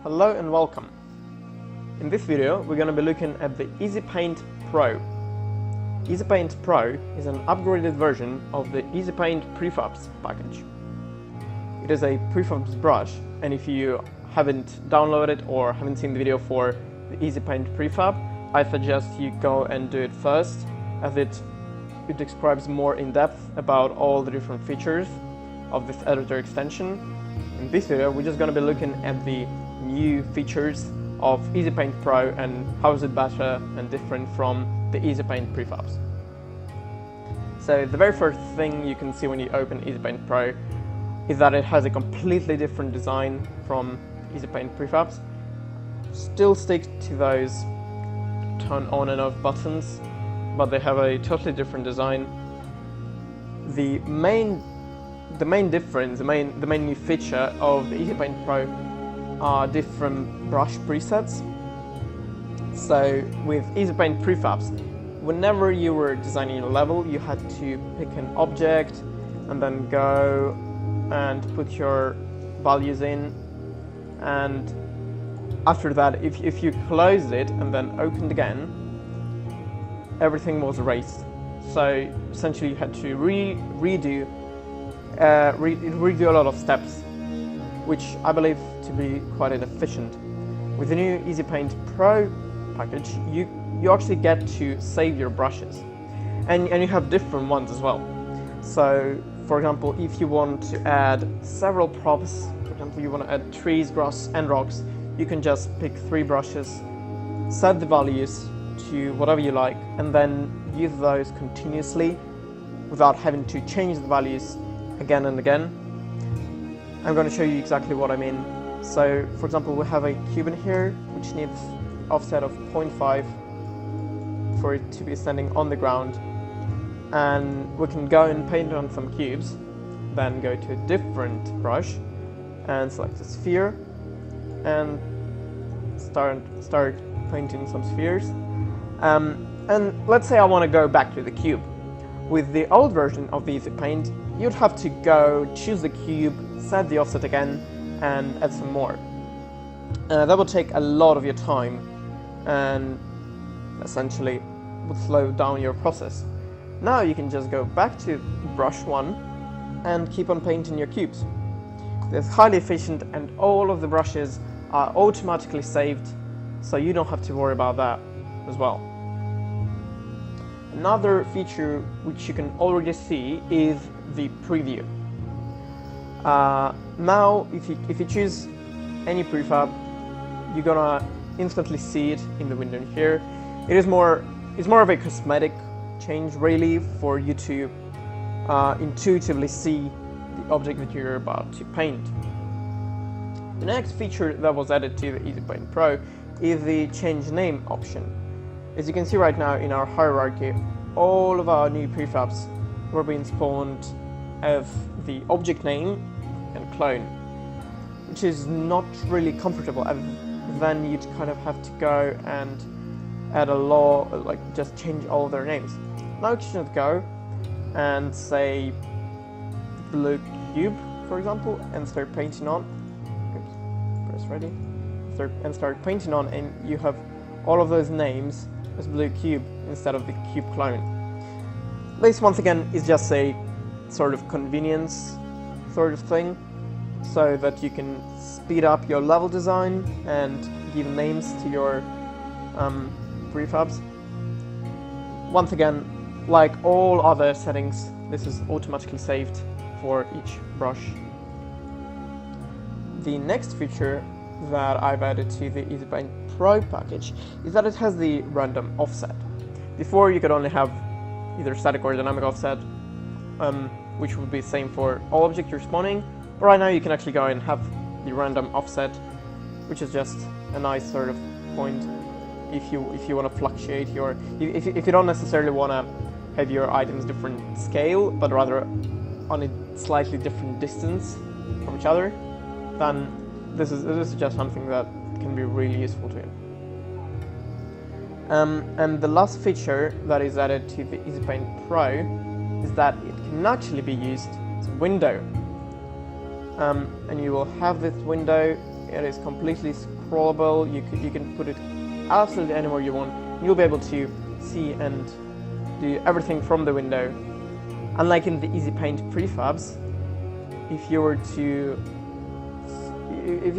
Hello and welcome. In this video we're going to be looking at the EasyPaint Pro. EasyPaint Pro is an upgraded version of the EasyPaint Prefabs package. It is a Prefabs brush, and if you haven't downloaded or haven't seen the video for the EasyPaint Prefab, I suggest you go and do it first, as it describes more in depth about all the different features of this editor extension. In this video we're just going to be looking at the new features of EasyPaint Pro and how is it better and different from the EasyPaint Prefabs. So the very first thing you can see when you open EasyPaint Pro is that it has a completely different design from EasyPaint Prefabs. Still stick to those turn on and off buttons, but they have a totally different design. The main difference, the main new feature of the EasyPaint Pro are different brush presets. So with EasyPaint Prefabs, whenever you were designing a level, you had to pick an object and then go and put your values in, and after that, if you closed it and then opened again, everything was erased. So essentially you had to redo a lot of steps, which I believe to be quite inefficient. With the new EasyPaint Pro package, you actually get to save your brushes, and you have different ones as well. So for example, if you want to add several props, for example you want to add trees, grass and rocks, you can just pick 3 brushes, set the values to whatever you like, and then use those continuously without having to change the values again and again. I'm going to show you exactly what I mean. So for example, we have a cube in here which needs offset of 0.5 for it to be standing on the ground, and we can go and paint on some cubes, then go to a different brush and select a sphere and start painting some spheres. And let's say I want to go back to the cube. With the old version of the EasyPaint, you'd have to go choose the cube, set the offset again, and add some more. That would take a lot of your time and essentially would slow down your process. Now you can just go back to brush 1 and keep on painting your cubes. It's highly efficient, and all of the brushes are automatically saved, so you don't have to worry about that as well. Another feature which you can already see is the preview. Now if you choose any prefab, you're gonna instantly see it in the window here. It's more of a cosmetic change really, for you to intuitively see the object that you're about to paint. The next feature that was added to the EasyPaint Pro is the change name option. As you can see right now in our hierarchy, all of our new prefabs were being spawned as the object name and clone, which is not really comfortable, and then you'd kind of have to go and add a law, like just change all of their names. Now you can just go and say blue cube, for example, and start painting on. Oops, press ready. Start painting on, and you have all of those names as blue cube instead of the cube clone. This once again is just a sort of convenience sort of thing, so that you can speed up your level design and give names to your prefabs. Once again, like all other settings, this is automatically saved for each brush. The next feature that I've added to the EasyPaint Pro package is that it has the random offset. Before you could only have either static or dynamic offset, which would be the same for all objects you're spawning. But right now you can actually go and have the random offset, which is just a nice sort of point if you want to fluctuate your, if you don't necessarily want to have your items different scale, but rather on a slightly different distance from each other, then this is just something that can be really useful to you. And the last feature that is added to the EasyPaint Pro is that it can actually be used as a window. And you will have this window It is completely scrollable. You can put it absolutely anywhere you want. You'll be able to see and do everything from the window. Unlike in the EasyPaint prefabs, if you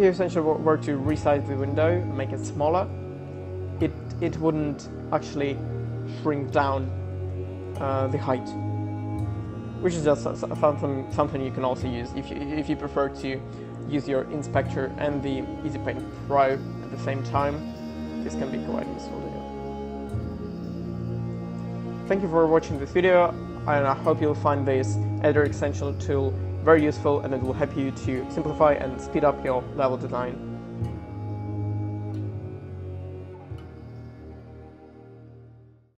essentially were to resize the window, make it smaller, it wouldn't actually shrink down the height, which is just something you can also use if you prefer to use your inspector and the EasyPaint Pro at the same time. This can be quite useful to do. Thank you for watching this video, and I hope you'll find this editor extension tool very useful, and it will help you to simplify and speed up your level design.